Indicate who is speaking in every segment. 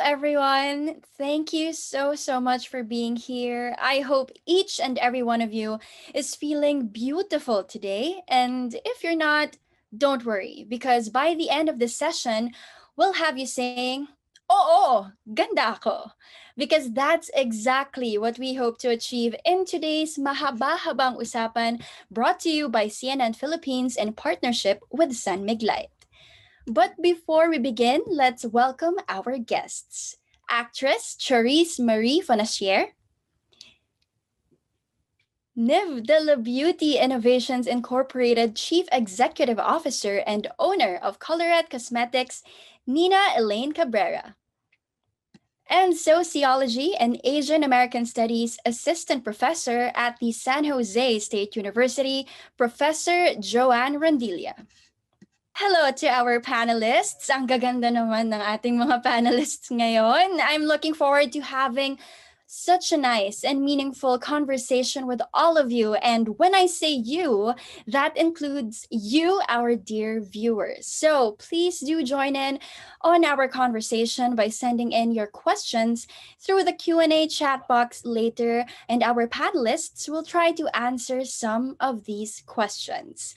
Speaker 1: everyone. Thank you so much for being here. I hope each and every one of you is feeling beautiful today. And if you're not, don't worry, because by the end of this session, we'll have you saying, Oo, ganda ako. Because that's exactly what we hope to achieve in today's Mahaba-habang Usapan, brought to you by CNN Philippines in partnership with San Miglite. But before we begin, let's welcome our guests. Actress Charisse Marie Fonacier, Della Beauty Innovations Incorporated Chief Executive Officer and owner of Colourette Cosmetics, Nina Ellaine Cabrera. And Sociology and Asian American Studies Assistant Professor at the San Jose State University, Professor Joanne Rondilla. Hello to our panelists. Ang gaganda naman ng ating mga panelists ngayon. I'm looking forward to having such a nice and meaningful conversation with all of you. And when I say you, that includes you, our dear viewers. So please do join in on our conversation by sending in your questions through the Q&A chat box later, and our panelists will try to answer some of these questions.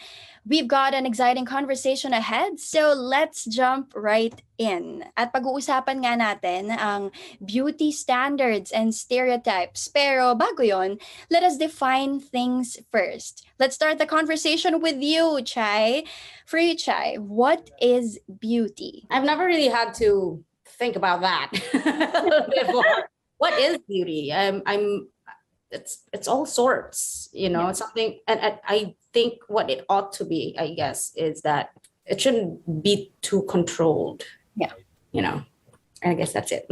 Speaker 1: We've got an exciting conversation ahead, so let's jump right in. At pag-uusapan nga natin ang beauty standards and stereotypes. Pero bago yon, let us define things first. Let's start the conversation with you, Chai. For you, Chai, what is beauty?
Speaker 2: I've never really had to think about that before. What is beauty? It's all sorts,
Speaker 1: Yeah.
Speaker 2: It's something, and I think what it ought to be, I guess, is that it shouldn't be too controlled.
Speaker 1: Yeah.
Speaker 2: I guess that's it.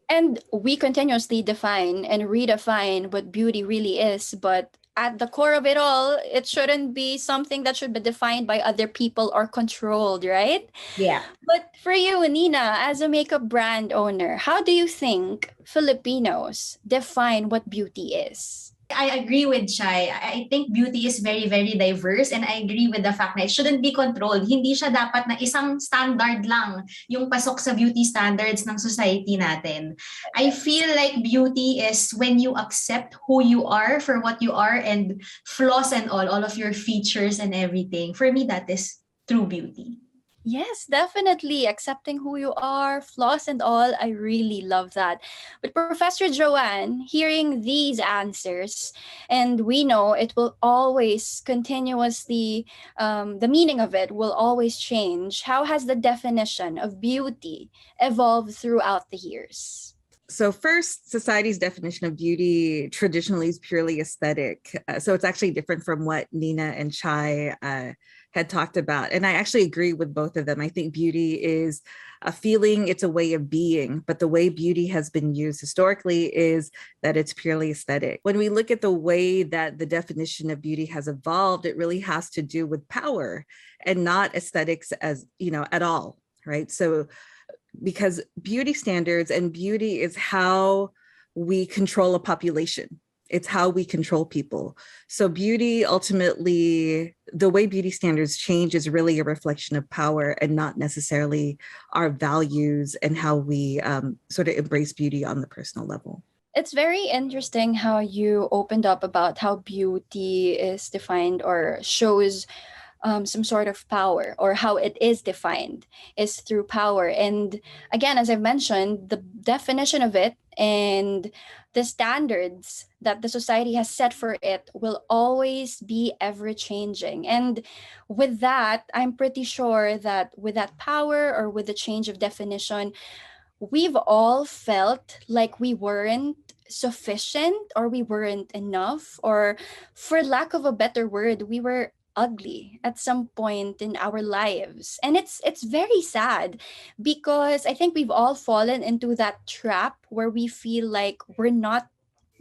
Speaker 1: And we continuously define and redefine what beauty really is, but at the core of it all, it shouldn't be something that should be defined by other people or controlled, right?
Speaker 2: Yeah.
Speaker 1: But for you, Nina, as a makeup brand owner, how do you think Filipinos define what beauty is?
Speaker 3: I agree with Chai. I think beauty is very, very diverse, and I agree with the fact na it shouldn't be controlled. Hindi siya dapat na isang standard lang yung pasok sa beauty standards ng society natin. I feel like beauty is when you accept who you are for what you are, and flaws and all of your features and everything. For me, that is true beauty.
Speaker 1: Yes, definitely. Accepting who you are, flaws and all. I really love that. But Professor Joanne, hearing these answers, and we know it will always continuously, the meaning of it will always change. How has the definition of beauty evolved throughout the years?
Speaker 4: So first, society's definition of beauty traditionally is purely aesthetic. So it's actually different from what Nina and Chai had talked about. And I actually agree with both of them. I think beauty is a feeling, it's a way of being, but the way beauty has been used historically is that it's purely aesthetic. When we look at the way that the definition of beauty has evolved, it really has to do with power and not aesthetics as, at all, right? So because beauty standards and beauty is how we control a population. It's how we control people. So beauty, ultimately, the way beauty standards change is really a reflection of power and not necessarily our values and how we sort of embrace beauty on the personal level.
Speaker 1: It's very interesting how you opened up about how beauty is defined or shows some sort of power, or how it is defined is through power. And again, as I've mentioned, the definition of it and the standards that the society has set for it will always be ever changing. And with that, I'm pretty sure that with that power or with the change of definition, we've all felt like we weren't sufficient or we weren't enough, or for lack of a better word, we were ugly at some point in our lives. And it's very sad, because I think we've all fallen into that trap where we feel like we're not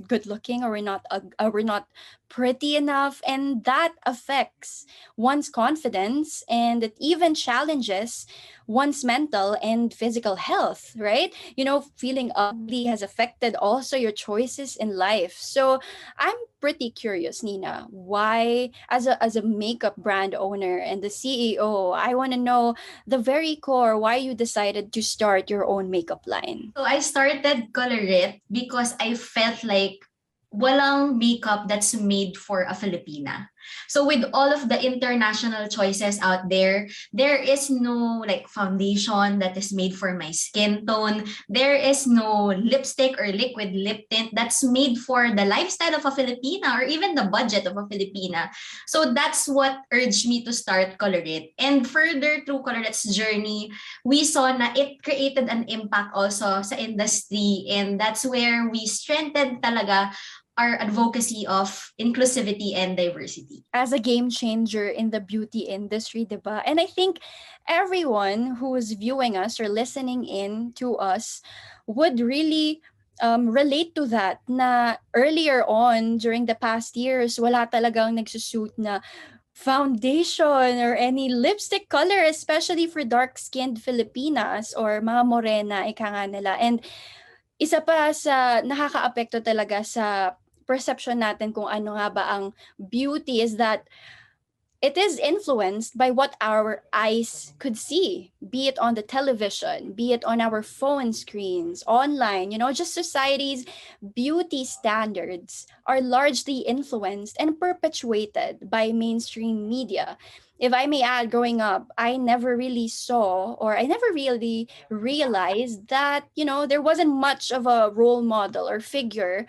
Speaker 1: good looking, or we're not pretty enough, and that affects one's confidence, and it even challenges one's mental and physical health, right? Feeling ugly has affected also your choices in life. So I'm pretty curious, Nina, why, as a makeup brand owner and the CEO, I want to know the very core why you decided to start your own makeup line.
Speaker 3: So I started Colourette because I felt like walang makeup that's made for a Filipina. So with all of the international choices out there is no like foundation that is made for my skin tone. There is no lipstick or liquid lip tint that's made for the lifestyle of a Filipina or even the budget of a Filipina. So that's what urged me to start Colourette. And further through Colorette's journey, we saw na it created an impact also sa industry, and that's where we strengthened talaga our advocacy of inclusivity and diversity.
Speaker 1: As a game changer in the beauty industry, diba? And I think everyone who is viewing us or listening in to us would really relate to that, na earlier on during the past years, wala talagang nagsusuit na foundation or any lipstick color, especially for dark-skinned Filipinas or mga morena, ika nga nila. And isa pa sa nakakaapekto talaga sa perception natin kung ano nga ba ang beauty is that it is influenced by what our eyes could see, be it on the television, be it on our phone screens, online. Just society's beauty standards are largely influenced and perpetuated by mainstream media. If I may add, growing up, I never really saw or I never really realized that, there wasn't much of a role model or figure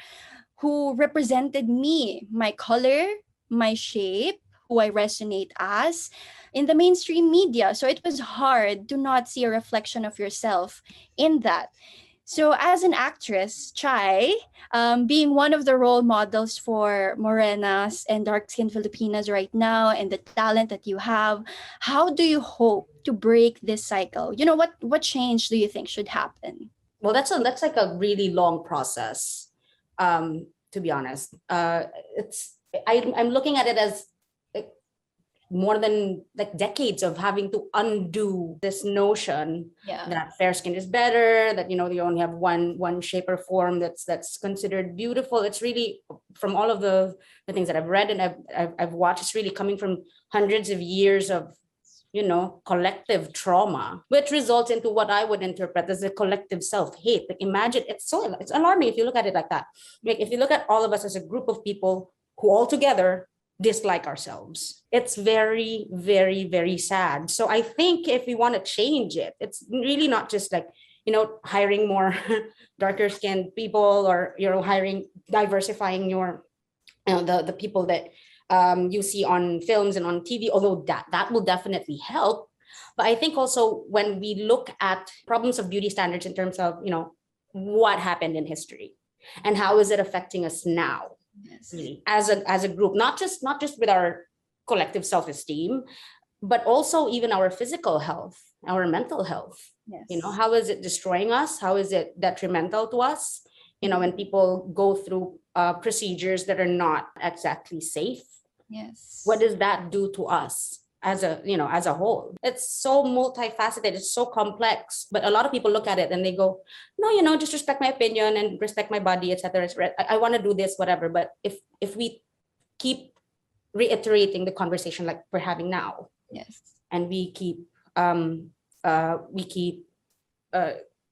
Speaker 1: who represented me, my color, my shape, who I resonate as in the mainstream media. So it was hard to not see a reflection of yourself in that. So as an actress, Chai, being one of the role models for morenas and dark-skinned Filipinas right now and the talent that you have, how do you hope to break this cycle? What change do you think should happen?
Speaker 2: Well, that's like a really long process, to be honest. I'm looking at it as more than like decades of having to undo this notion that fair skin is better, that you only have one shape or form that's considered beautiful. It's really, from all of the things that I've read and I've watched, it's really coming from hundreds of years of collective trauma, which results into what I would interpret as a collective self-hate. Like, imagine, it's alarming if you look at it like that. Like, if you look at all of us as a group of people who all together dislike ourselves, it's very, very, very sad. So I think if we want to change it, it's really not just like hiring more darker skinned people, or diversifying your the people that you see on films and on TV, although that will definitely help. But I think also when we look at problems of beauty standards in terms of what happened in history and how is it affecting us now, really, as a group, not just with our collective self-esteem, but also even our physical health, our mental health. How is it destroying us? How is it detrimental to us? When people go through procedures that are not exactly safe. What does that do to us as a whole? It's so multifaceted, it's so complex, but a lot of people look at it and they go, no, just respect my opinion and respect my body, etc. I want to do this, whatever. But if we keep reiterating the conversation like we're having now, and we keep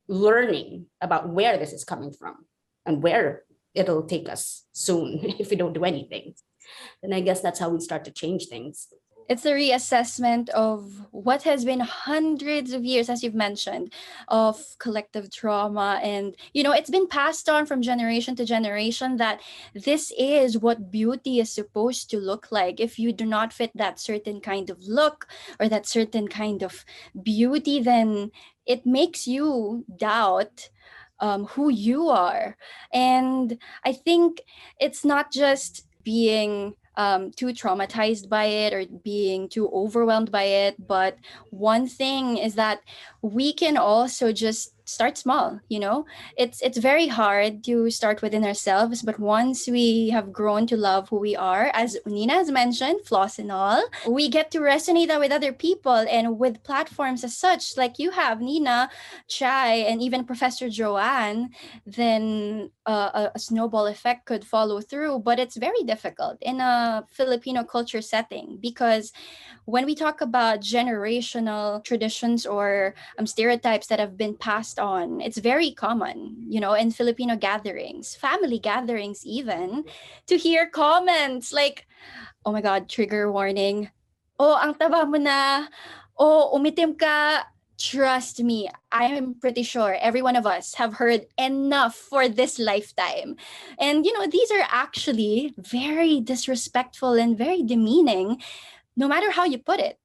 Speaker 2: learning about where this is coming from and where it'll take us soon if we don't do anything, then I guess that's how we start to change things.
Speaker 1: It's a reassessment of what has been hundreds of years, as you've mentioned, of collective trauma. And, it's been passed on from generation to generation that this is what beauty is supposed to look like. If you do not fit that certain kind of look or that certain kind of beauty, then it makes you doubt who you are. And I think it's not just being too traumatized by it or being too overwhelmed by it, but one thing is that we can also just start small. It's very hard to start within ourselves, but once we have grown to love who we are, as Nina has mentioned, flaws and all, we get to resonate that with other people. And with platforms as such, like you have, Nina, Chai, and even Professor Joanne, then a snowball effect could follow through. But it's very difficult in a Filipino culture setting, because when we talk about generational traditions or stereotypes that have been passed on, it's very common, in Filipino gatherings, family gatherings even, to hear comments like, oh my God, trigger warning. Oh, ang taba mo na. Oh, umitim ka. Trust me, I am pretty sure every one of us have heard enough for this lifetime. And, these are actually very disrespectful and very demeaning, no matter how you put it.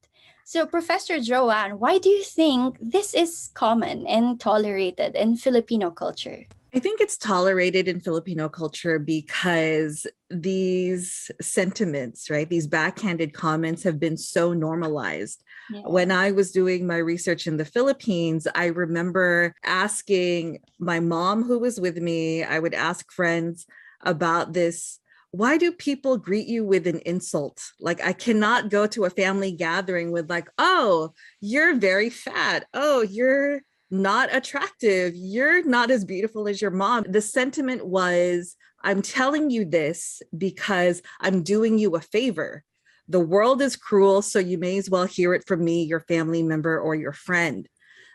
Speaker 1: So, Professor Joanne, why do you think this is common and tolerated in Filipino culture?
Speaker 4: I think it's tolerated in Filipino culture because these sentiments, right, these backhanded comments have been so normalized. Yeah. When I was doing my research in the Philippines, I remember asking my mom, who was with me, I would ask friends about this. Why do people greet you with an insult? Like, I cannot go to a family gathering with like, oh, you're very fat. Oh, you're not attractive. You're not as beautiful as your mom. The sentiment was, I'm telling you this because I'm doing you a favor. The world is cruel, so you may as well hear it from me, your family member, or your friend.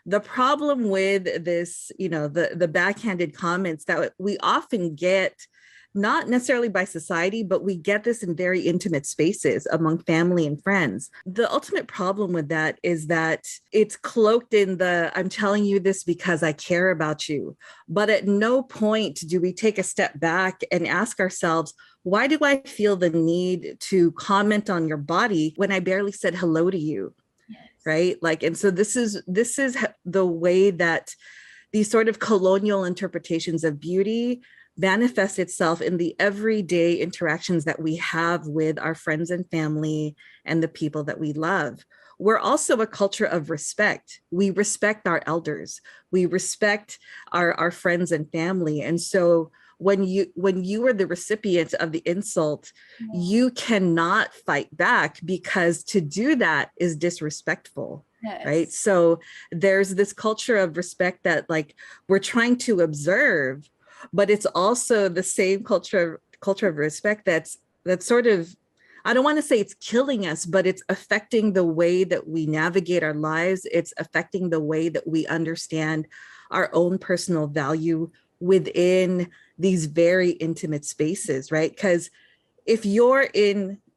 Speaker 4: The problem with this, the backhanded comments that we often get, not necessarily by society, but we get this in very intimate spaces among family and friends. The ultimate problem with that is that it's cloaked in the, I'm telling you this because I care about you. But at no point do we take a step back and ask ourselves, why do I feel the need to comment on your body when I barely said hello to you? Yes. Right? And so this is the way that these sort of colonial interpretations of beauty manifest itself in the everyday interactions that we have with our friends and family and the people that we love. We're also a culture of respect. We respect our elders. We respect our friends and family. And so when you are the recipient of the insult, you cannot fight back, because to do that is disrespectful. Yes. Right. So there's this culture of respect that we're trying to observe, but it's also the same culture of respect that's sort of, I don't want to say it's killing us, but it's affecting the way that we navigate our lives. It's affecting the way that we understand our own personal value within these very intimate spaces, right? Because if you're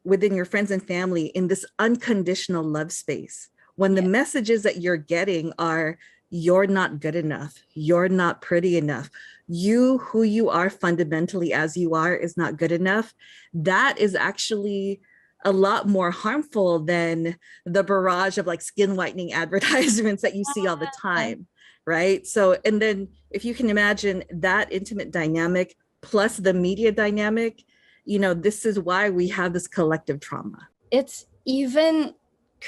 Speaker 4: within your friends and family in this unconditional love space, when the messages that you're getting are, you're not good enough, you're not pretty enough, who you are fundamentally as you are is not good enough, that is actually a lot more harmful than the barrage of skin whitening advertisements that you see all the time, right? So, and then if you can imagine that intimate dynamic plus the media dynamic, this is why we have this collective trauma.
Speaker 1: It's even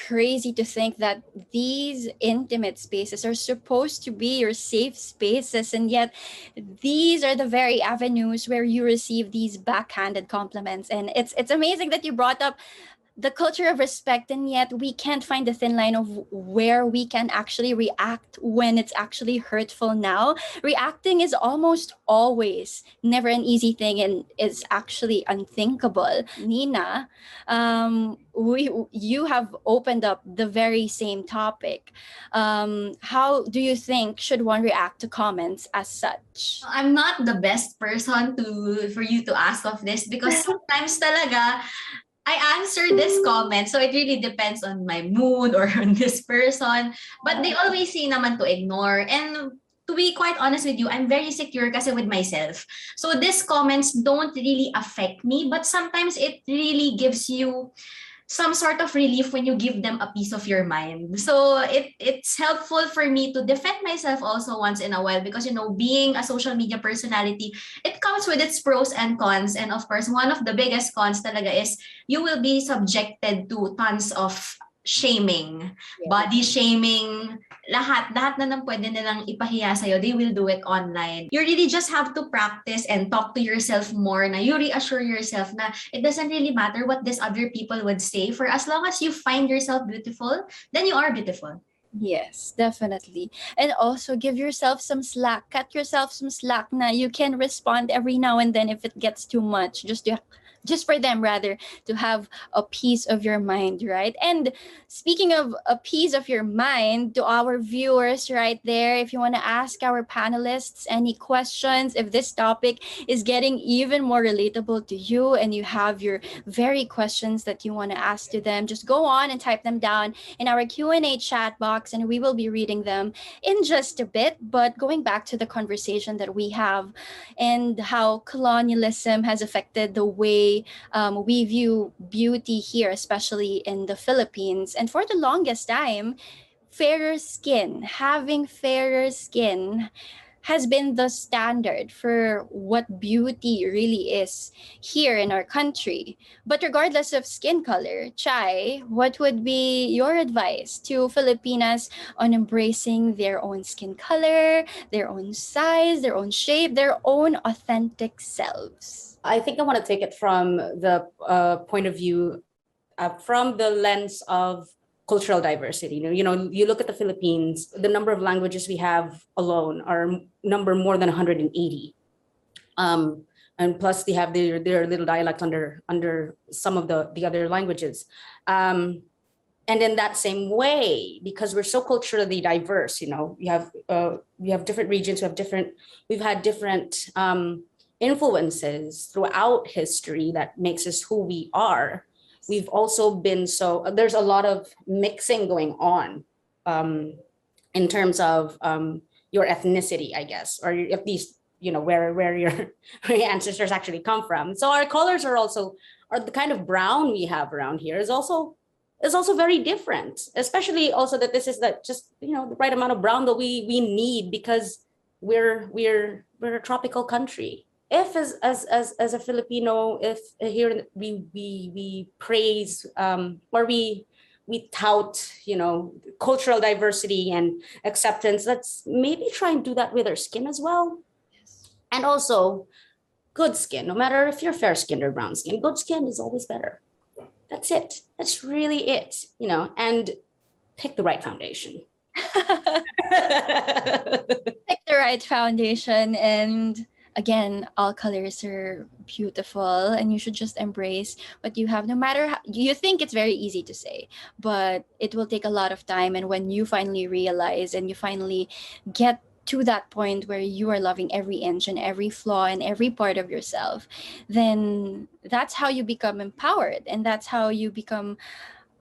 Speaker 1: crazy to think that these intimate spaces are supposed to be your safe spaces, and yet these are the very avenues where you receive these backhanded compliments. And it's amazing that you brought up the culture of respect, and yet we can't find the thin line of where we can actually react when it's actually hurtful. Now, reacting is almost always never an easy thing and is actually unthinkable. Nina, you have opened up the very same topic. How do you think should one react to comments as such?
Speaker 3: I'm not the best person for you to ask of this, because sometimes talaga I answer this comment, so it really depends on my mood or on this person. But they always say naman to ignore. And to be quite honest with you, I'm very secure kasi with myself. So these comments don't really affect me, but sometimes it really gives you some sort of relief when you give them a piece of your mind. So it's helpful for me to defend myself also once in a while, because being a social media personality, it comes with its pros and cons. And of course, one of the biggest cons talaga is you will be subjected to tons of shaming,
Speaker 1: Yeah.
Speaker 3: body shaming, lahat na nang pwede nilang ipahiya sa'yo, they will do it online. You really just have to practice and talk to yourself more na you reassure yourself na it doesn't really matter what these other people would say. For as long as you find yourself beautiful, then you are beautiful.
Speaker 1: Yes, definitely. And also give yourself some slack. Cut yourself some slack na you can respond every now and then if it gets too much. Just for them rather to have a piece of your mind, right? And speaking of a piece of your mind, to our viewers right there, if you want to ask our panelists any questions, if this topic is getting even more relatable to you and you have your very questions that you want to ask to them, just go on and type them down in our Q&A chat box and we will be reading them in just a bit. But going back to the conversation that we have and how colonialism has affected the way we view beauty here, especially in the Philippines. And for the longest time, having fairer skin has been the standard for what beauty really is here in our country. But regardless of skin color, Chai, what would be your advice to Filipinas on embracing their own skin color, their own size, their own shape, their own authentic selves?
Speaker 2: I think I want to take it from the point of view, from the lens of cultural diversity. You look at the Philippines, the number of languages we have alone are number more than 180. And plus they have their little dialect under some of the other languages. And in that same way, because we're so culturally diverse, we have different regions, we've had different influences throughout history that makes us who we are. We've also been there's a lot of mixing going on in terms of your ethnicity, I guess, or at least where your ancestors actually come from. So our colors are the kind of brown we have around here is also very different, especially also that this is just the right amount of brown that we need because we're a tropical country. If as a Filipino, if here we praise or we tout cultural diversity and acceptance, let's maybe try and do that with our skin as well.
Speaker 1: Yes.
Speaker 2: And also good skin, no matter if you're fair skinned or brown skin, good skin is always better. That's it. That's really it. And pick the right foundation.
Speaker 1: Pick the right foundation, and again, all colors are beautiful and you should just embrace what you have, no matter how you think it's very easy to say, but it will take a lot of time. And when you finally realize and you finally get to that point where you are loving every inch and every flaw and every part of yourself, then that's how you become empowered, and that's how you become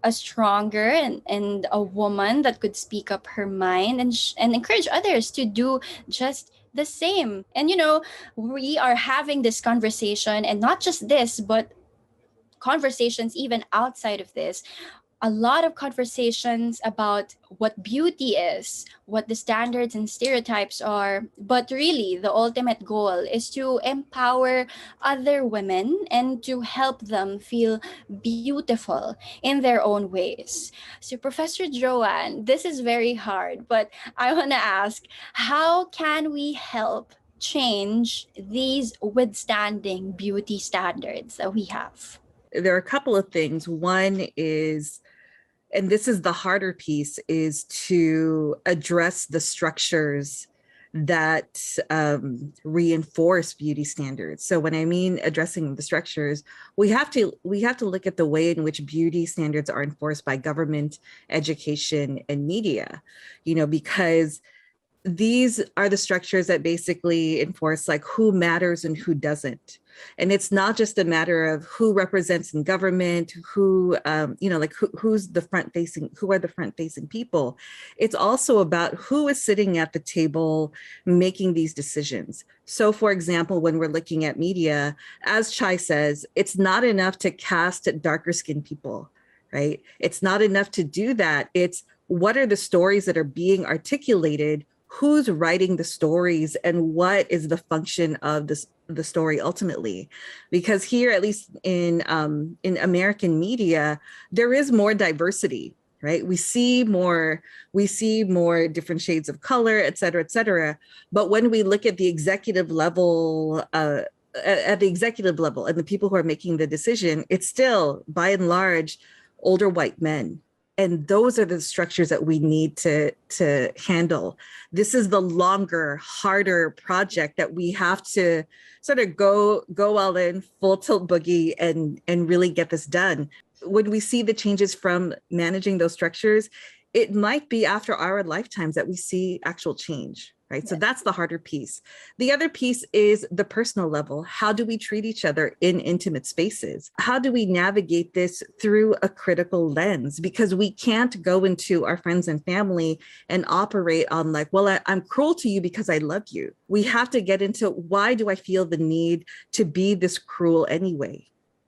Speaker 1: a stronger and a woman that could speak up her mind and encourage others to do just the same. And we are having this conversation, and not just this, but conversations even outside of this, a lot of conversations about what beauty is, what the standards and stereotypes are. But really, the ultimate goal is to empower other women and to help them feel beautiful in their own ways. So, Professor Joanne, this is very hard, but I want to ask, how can we help change these withstanding beauty standards that we have?
Speaker 4: There are a couple of things. One is, and this is the harder piece, is to address the structures that reinforce beauty standards. So when I mean addressing the structures, we have to look at the way in which beauty standards are enforced by government, education, and media, because these are the structures that basically enforce like who matters and who doesn't. And it's not just a matter of who represents in government, who are the front facing people. It's also about who is sitting at the table making these decisions. So for example, when we're looking at media, as Chai says, it's not enough to cast darker skinned people, right? It's not enough to do that. It's what are the stories that are being articulated, who's writing the stories, and what is the function of the story ultimately. Because here, at least in American media, there is more diversity. right? We see more different shades of color, et cetera, et cetera. But when we look at the executive level, at the executive level and the people who are making the decision, it's still by and large older white men. And those are the structures that we need to handle. This is the longer, harder project that we have to sort of go all in, full tilt boogie, and really get this done. When we see the changes from managing those structures, it might be after our lifetimes that we see actual change, right? So that's the harder piece. The other piece is the personal level. How do we treat each other in intimate spaces? How do we navigate this through a critical lens? Because we can't go into our friends and family and operate on like, well, I'm cruel to you because I love you. We have to get into, why do I feel the need to be this cruel anyway?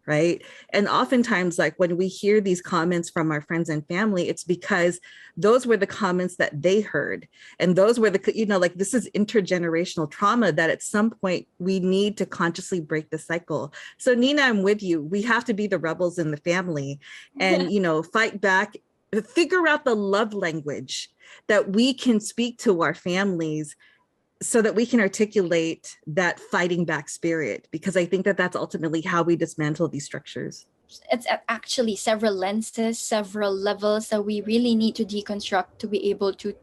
Speaker 4: Right. And oftentimes, like when we hear these comments from our friends and family, it's because those were the comments that they heard. And those were the, like this is intergenerational trauma that at some point we need to consciously break the cycle. So Nina, I'm with you. We have to be the rebels in the family and, fight back, figure out the love language that we can speak to our families so that we can articulate that fighting back spirit, because I think that that's ultimately how we dismantle these structures.
Speaker 1: It's actually several lenses, several levels that we really need to deconstruct to be able to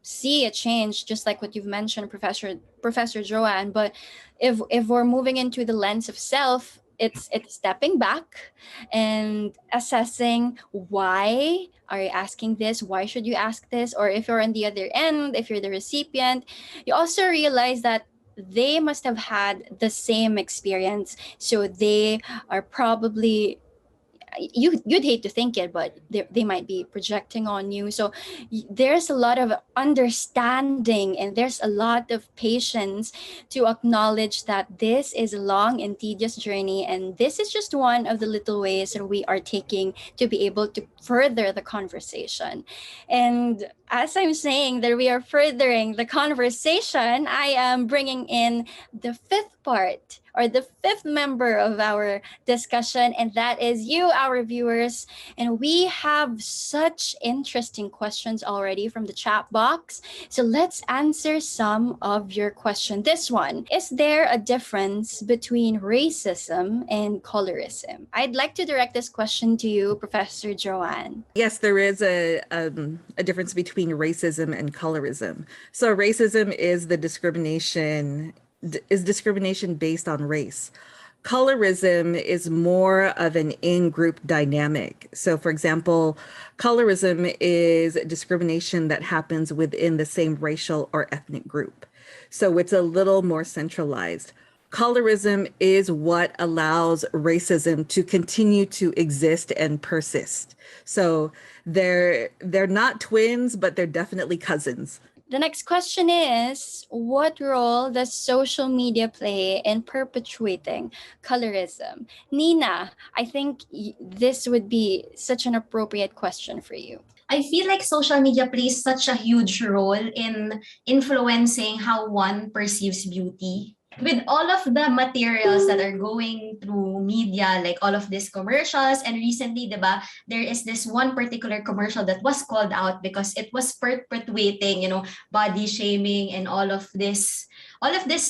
Speaker 1: see a change, just like what you've mentioned, Professor Joanne. But if we're moving into the lens of self, it's stepping back and assessing, why are you asking this? Why should you ask this? Or if you're on the other end, if you're the recipient, you also realize that they must have had the same experience. So they are probably, you'd hate to think it, but they might be projecting on you. So there's a lot of understanding and there's a lot of patience to acknowledge that this is a long and tedious journey, and this is just one of the little ways that we are taking to be able to further the conversation. And as I'm saying that we are furthering the conversation, I am bringing in the fifth part, or the fifth member of our discussion, and that is you, our viewers. And we have such interesting questions already from the chat box. So let's answer some of your questions. This one: is there a difference between racism and colorism? I'd like to direct this question to you, Professor Joanne.
Speaker 4: Yes, there is a difference between racism and colorism. So racism is the discrimination based on race. Colorism is more of an in-group dynamic. So for example, colorism is discrimination that happens within the same racial or ethnic group. So it's a little more centralized. Colorism is what allows racism to continue to exist and persist. So they're not twins, but they're definitely cousins.
Speaker 1: The next question is, what role does social media play in perpetuating colorism? Nina, I think this would be such an appropriate question for you.
Speaker 3: I feel like social media plays such a huge role in influencing how one perceives beauty. With all of the materials that are going through media, like all of these commercials, and recently, diba, there is this one particular commercial that was called out because it was perpetuating, body shaming and all of these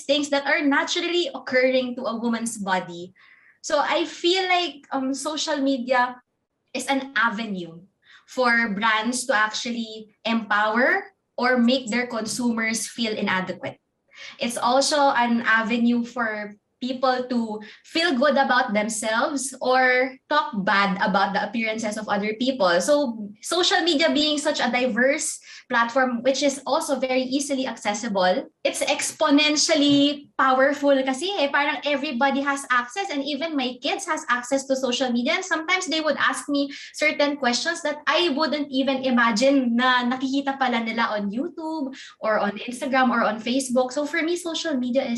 Speaker 3: things that are naturally occurring to a woman's body. So I feel like social media is an avenue for brands to actually empower or make their consumers feel inadequate. It's also an avenue for people to feel good about themselves or talk bad about the appearances of other people. So social media being such a diverse platform, which is also very easily accessible, it's exponentially powerful kasi parang everybody has access, and even my kids has access to social media. And sometimes they would ask me certain questions that I wouldn't even imagine na nakikita pala nila on YouTube or on Instagram or on Facebook. So for me, social media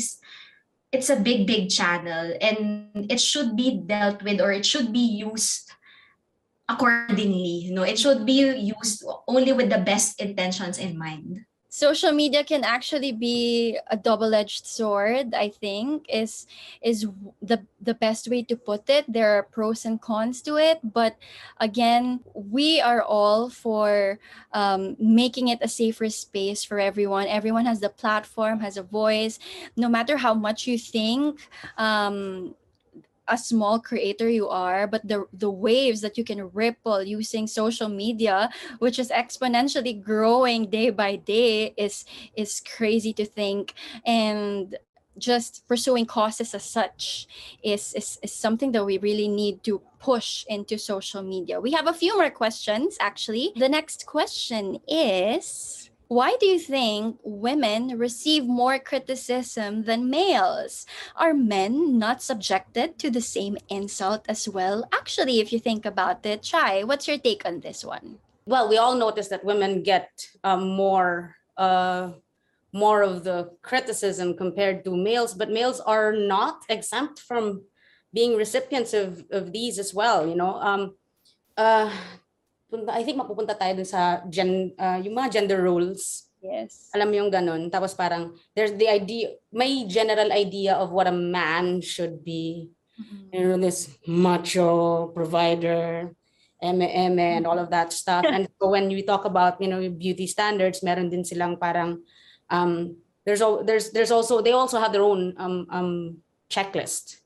Speaker 3: it's a big channel, and it should be dealt with, or it should be used accordingly. It should be used only with the best intentions in mind.
Speaker 1: social media can actually be a double-edged sword, I think, is the best way to put it. There are pros and cons to it, but again, we are all for making it a safer space for everyone. Everyone has the platform, has a voice, no matter how much you think a small creator you are, but the waves that you can ripple using social media, which is exponentially growing day by day, is crazy to think. And just pursuing causes as such is something that we really need to push into social media. We have a few more questions, actually. The next question is, why do you think women receive more criticism than males? Are men not subjected to the same insult as well? Actually, if you think about it, Chai, what's your take on this one?
Speaker 2: Well, we all notice that women get more of the criticism compared to males, but males are not exempt from being recipients of these as well. I think mapupunta tayo dun sa yung mga gender roles.
Speaker 1: Yes.
Speaker 2: Alam mo yung ganun. Tapos parang there's the idea, may general idea of what a man should be. This macho provider, and all of that stuff. And so when we talk about, beauty standards, meron din silang parang there's also, they also have their own checklist.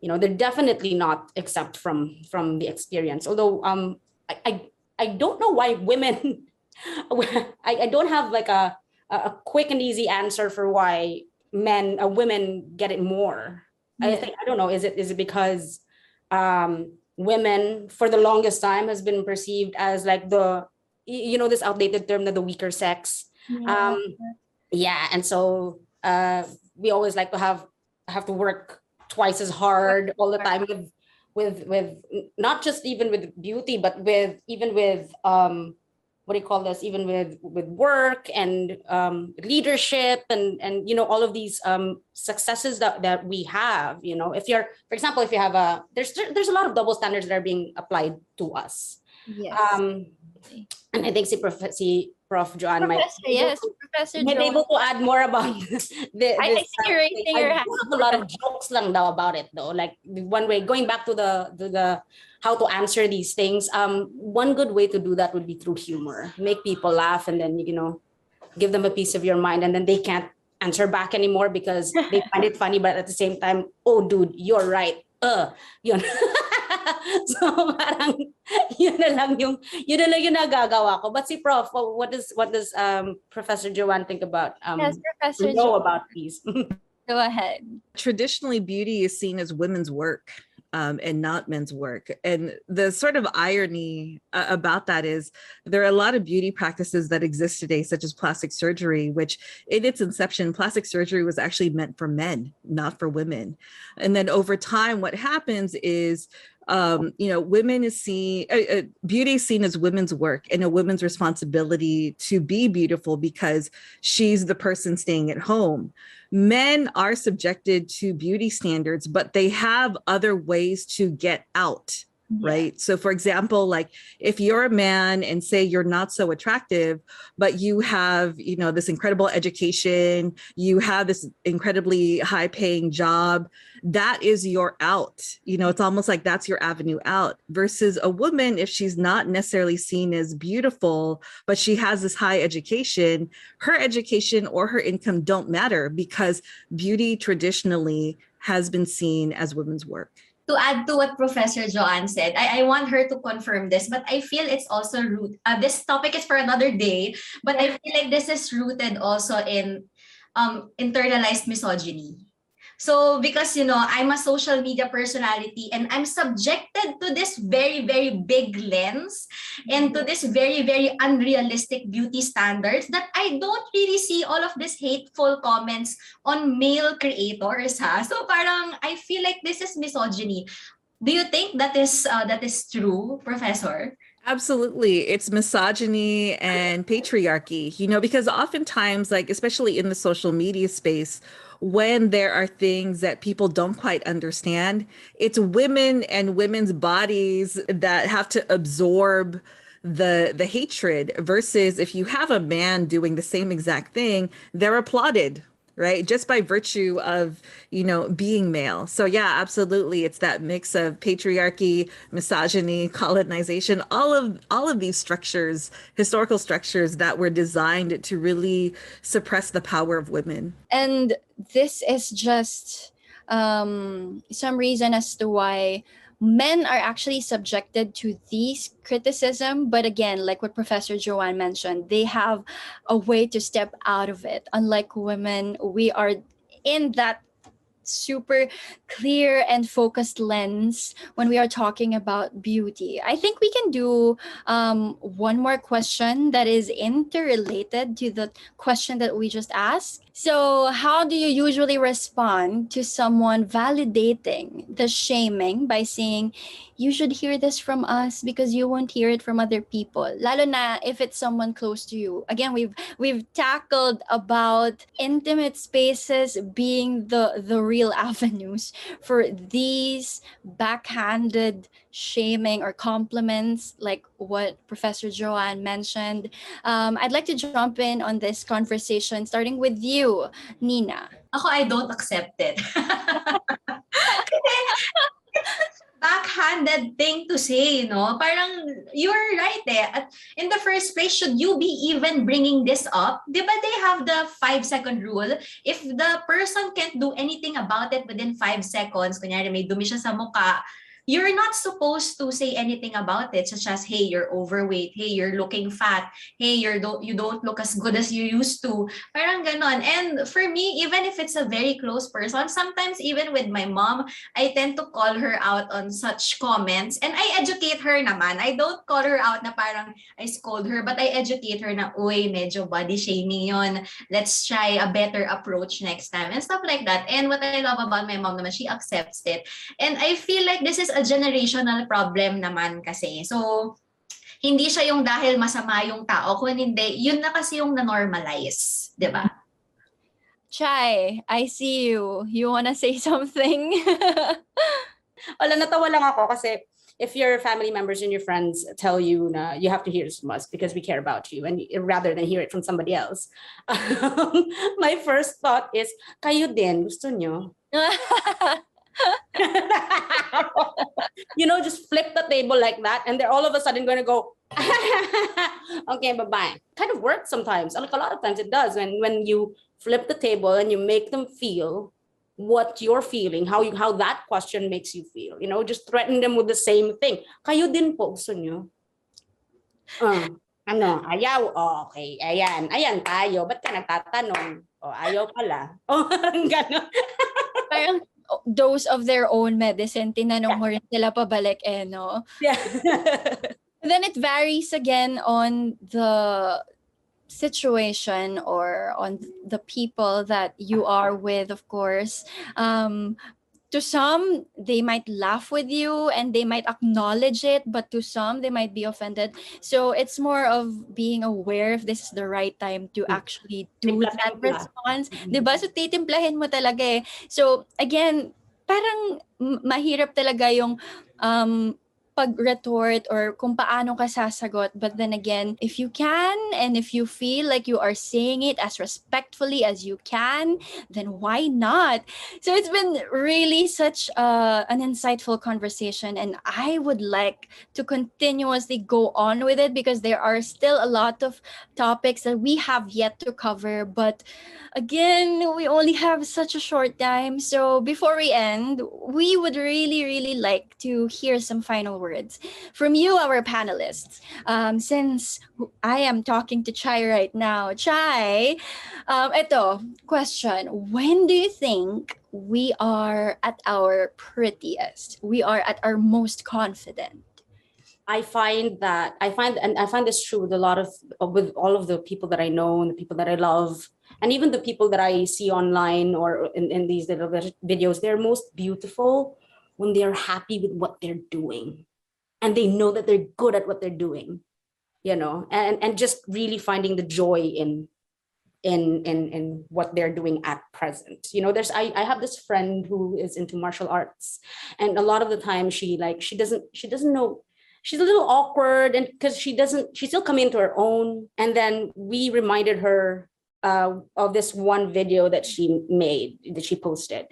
Speaker 2: They're definitely not exempt from the experience. Although I don't know why women I don't have like a quick and easy answer for why women get it more.
Speaker 1: Yeah.
Speaker 2: I don't know, is it because women for the longest time has been perceived as like this outdated term, the weaker sex. And so we always like to have to work twice as hard all the time with not just even with beauty, but even with what do you call this, even with work and leadership and all of these successes that we have. If you're, for example, if you have there's a lot of double standards that are being applied to us.
Speaker 1: Yes.
Speaker 2: And I think si Prof. Joanne
Speaker 1: Professor
Speaker 2: might be able to add more about this.
Speaker 1: I see you raising your hand.
Speaker 2: I have a lot of jokes lang daw about it though. Like one way, going back to the how to answer these things. One good way to do that would be through humor. Make people laugh, and then give them a piece of your mind, and then they can't answer back anymore because they find it funny, but at the same time, oh dude, you're right. Yun. So parang yun na lang yung nagagawa ko. But si Prof, what does Professor Joanne think about
Speaker 1: yes, Professor
Speaker 2: about these?
Speaker 1: Go ahead.
Speaker 4: Traditionally, beauty is seen as women's work. And not men's work. And the sort of irony about that is there are a lot of beauty practices that exist today, such as plastic surgery, which in its inception, plastic surgery was actually meant for men, not for women. And then over time, what happens is women is seen, beauty is seen as women's work and a woman's responsibility to be beautiful because she's the person staying at home. Men are subjected to beauty standards, but they have other ways to get out. Right. So for example, like if you're a man and say you're not so attractive, but you have, this incredible education, you have this incredibly high paying job, that is your out. It's almost like that's your avenue out versus a woman. If she's not necessarily seen as beautiful, but she has this high education, her education or her income don't matter because beauty traditionally has been seen as women's work.
Speaker 3: To add to what Professor Joanne said, I want her to confirm this, but I feel it's also this topic is for another day, but I feel like this is rooted also in internalized misogyny. So because, I'm a social media personality and I'm subjected to this very, very big lens and to this very, very unrealistic beauty standards that I don't really see all of these hateful comments on male creators. So parang I feel like this is misogyny. Do you think that is true, Professor?
Speaker 4: Absolutely. It's misogyny and patriarchy, because oftentimes, like, especially in the social media space, when there are things that people don't quite understand, it's women and women's bodies that have to absorb the hatred, versus if you have a man doing the same exact thing, they're applauded, right? Just by virtue of, being male. So yeah, absolutely. It's that mix of patriarchy, misogyny, colonization, all of these structures, historical structures that were designed to really suppress the power of women.
Speaker 1: And this is just some reason as to why men are actually subjected to these criticism. But again, like what Professor Joanne mentioned, they have a way to step out of it. Unlike women, we are in that super clear and focused lens when we are talking about beauty. I think we can do one more question that is interrelated to the question that we just asked. So, how do you usually respond to someone validating the shaming by saying, you should hear this from us because you won't hear it from other people? Lalo na if it's someone close to you. Again, we've tackled about intimate spaces being the real avenues for these backhanded shaming or compliments, like what Professor Joanne mentioned. I'd like to jump in on this conversation, starting with you, Nina.
Speaker 3: Ako, I don't accept it. Backhanded thing to say, no? Parang, you're right eh. At in the first place, should you be even bringing this up? Di ba they have the 5-second rule? If the person can't do anything about it within 5 seconds, kunyari may dumi siya sa mukha, you're not supposed to say anything about it, such as, hey, you're overweight, hey, you're looking fat, hey, you don't look as good as you used to. Parang ganon. And for me, even if it's a very close person, sometimes even with my mom, I tend to call her out on such comments. And I educate her naman. I don't call her out na parang I scold her, but I educate her na, uy, medyo body shaming yon. Let's try a better approach next time and stuff like that. And what I love about my mom naman, she accepts it. And I feel like this is a generational problem naman kasi. So, hindi siya yung dahil masama yung tao, kung hindi, yun na kasi yung na-normalize. Diba?
Speaker 1: Chai, I see you. You wanna say something?
Speaker 2: Wala, natawa lang ako kasi if your family members and your friends tell you na you have to hear this from us because we care about you, and rather than hear it from somebody else, my first thought is, kayo din, gusto nyo? Just flip the table like that, and they're all of a sudden going to go, okay, bye-bye. Kind of works sometimes. Like a lot of times it does when you flip the table and you make them feel what you're feeling, how that question makes you feel. Just threaten them with the same thing. Kayo din po, gusto nyo? Ayaw? Oh, okay, ayan tayo. Ba't ka nagtatanong? Oh, ayaw pala. Oh, gano'n.
Speaker 1: Parang dose of their own medicine, tinanong mo rin sila pabalik no?
Speaker 2: Yeah.
Speaker 1: Then it varies again on the situation or on the people that you are with, of course. To some, they might laugh with you and they might acknowledge it, but to some, they might be offended. So it's more of being aware if this is the right time to actually do that response. Diba? So titimplahin mo talaga eh. So again, parang mahirap talaga yung pag-retort or kung paano ka sasagot. But then again, if you can and if you feel like you are saying it as respectfully as you can, then why not? So it's been really such an insightful conversation, and I would like to continuously go on with it because there are still a lot of topics that we have yet to cover. But again, we only have such a short time. So before we end, we would really, really like to hear some final words from you, our panelists. Since I am talking to Chai right now, Chai, ito, question. When do you think we are at our prettiest? We are at our most confident?
Speaker 2: I find this true with with all of the people that I know and the people that I love, and even the people that I see online or in these little videos. They're most beautiful when they're happy with what they're doing, and they know that they're good at what they're doing, and just really finding the joy in what they're doing at present. I have this friend who is into martial arts, and a lot of the time she doesn't know she's a little awkward, and because she's still coming into her own. And then we reminded her of this one video that she posted.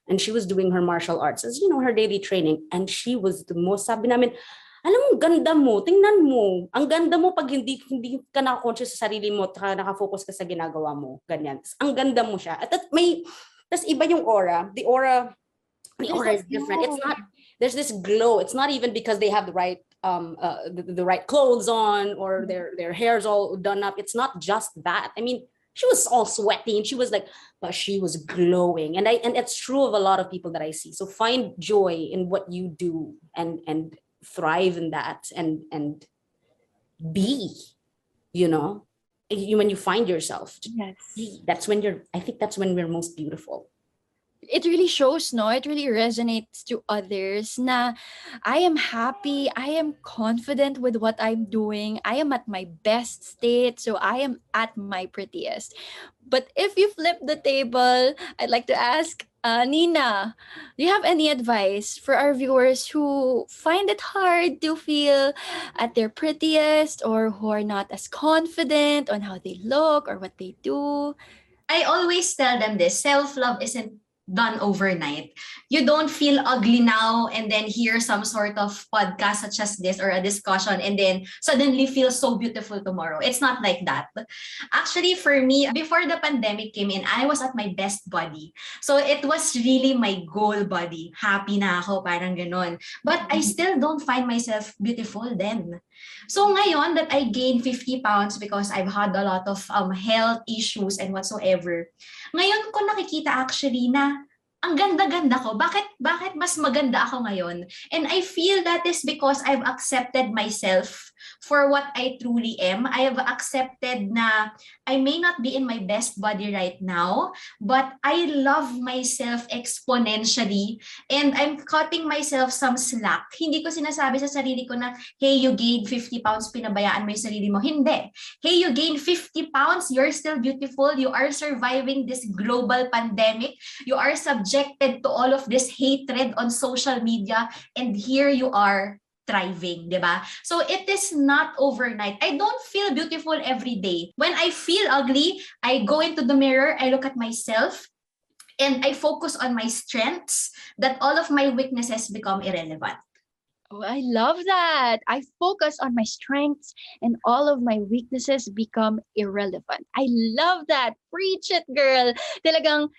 Speaker 2: And she was doing her martial arts as, her daily training. And she was the most, sabi namin, alam mo, ganda mo, tingnan mo. Ang ganda mo pag hindi ka naka-conscious sa sarili mo, naka-focus ka sa ginagawa mo. Ganyan. Ang ganda mo siya. At tas iba yung aura. The aura is different. It's not, there's this glow. It's not even because they have the right the right clothes on, or their hair's all done up. It's not just that. I mean, she was all sweaty and she was like, but she was glowing. And it's true of a lot of people that I see. So find joy in what you do and thrive in that and be, when you find yourself.
Speaker 1: Yes.
Speaker 2: I think that's when we're most beautiful.
Speaker 1: It really shows, no? It really resonates to others na I am happy, I am confident with what I'm doing, I am at my best state, so I am at my prettiest. But if you flip the table, I'd like to ask Nina, do you have any advice for our viewers who find it hard to feel at their prettiest, or who are not as confident on how they look or what they do?
Speaker 3: I always tell them this: self-love isn't done overnight. You don't feel ugly now and then hear some sort of podcast such as this or a discussion and then suddenly feel so beautiful tomorrow. It's not like that. Actually, for me, before the pandemic came in, I was at my best body. So it was really my goal body. Happy na ako, parang ganon. But I still don't find myself beautiful then. So ngayon that I gained 50 pounds because I've had a lot of health issues and whatsoever, ngayon ko nakikita actually na ang ganda-ganda ko. Bakit mas maganda ako ngayon? And I feel that is because I've accepted myself for what I truly am. I have accepted na I may not be in my best body right now, but I love myself exponentially and I'm cutting myself some slack. Hindi ko sinasabi sa sarili ko na, hey, you gained 50 pounds, pinabayaan mo yung sarili mo. Hindi. Hey, you gained 50 pounds, you're still beautiful. You are surviving this global pandemic. You are subjected to all of this hatred on social media, and here you are thriving, di ba? So it is not overnight. I don't feel beautiful every day. When I feel ugly, I go into the mirror, I look at myself, and I focus on my strengths, that all of my weaknesses become irrelevant.
Speaker 1: Oh, I love that. I focus on my strengths and all of my weaknesses become irrelevant. I love that. Preach it, girl. Talagang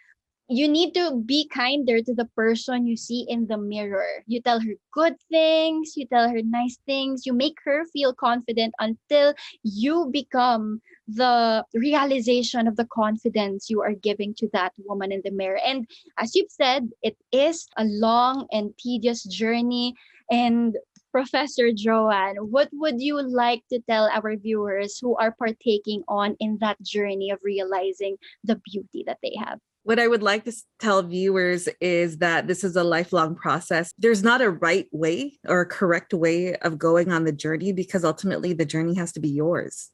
Speaker 1: you need to be kinder to the person you see in the mirror. You tell her good things, you tell her nice things, you make her feel confident until you become the realization of the confidence you are giving to that woman in the mirror. And as you've said, it is a long and tedious journey. And Professor Joanne, what would you like to tell our viewers who are partaking on in that journey of realizing the beauty that they have?
Speaker 4: What I would like to tell viewers is that this is a lifelong process. There's not a right way or a correct way of going on the journey, because ultimately the journey has to be yours.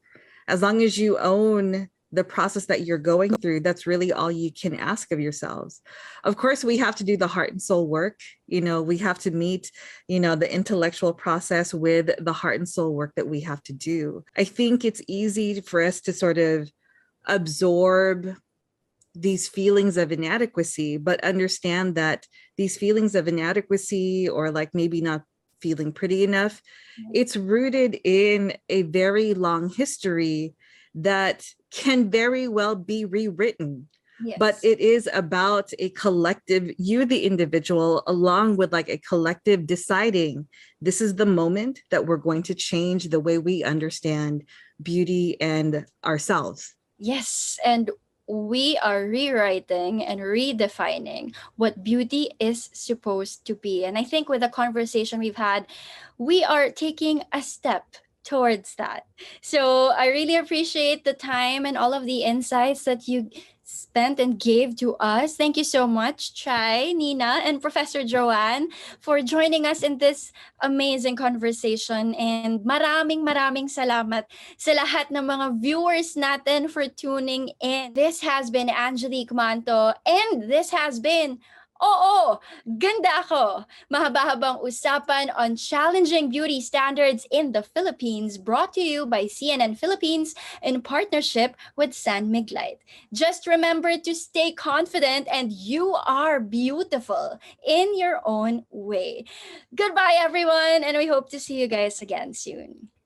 Speaker 4: As long as you own the process that you're going through, that's really all you can ask of yourselves. Of course, we have to do the heart and soul work. We have to meet, the intellectual process with the heart and soul work that we have to do. I think it's easy for us to sort of absorb these feelings of inadequacy, but understand that these feelings of inadequacy, or like maybe not feeling pretty enough, it's rooted in a very long history that can very well be rewritten.
Speaker 1: Yes.
Speaker 4: But it is about a collective, you, the individual, along with like a collective deciding this is the moment that we're going to change the way we understand beauty and ourselves.
Speaker 1: Yes, and we are rewriting and redefining what beauty is supposed to be. And I think with the conversation we've had, we are taking a step towards that. So I really appreciate the time and all of the insights that you spent and gave to us. Thank you so much, Chai, Nina, and Professor Joanne for joining us in this amazing conversation. And maraming salamat sa lahat ng mga viewers natin for tuning in. This has been Angelique Manto, and this has been Oo, ganda ako. Mahaba-habang usapan on challenging beauty standards in the Philippines, brought to you by CNN Philippines in partnership with San Miglite. Just remember to stay confident, and you are beautiful in your own way. Goodbye, everyone, and we hope to see you guys again soon.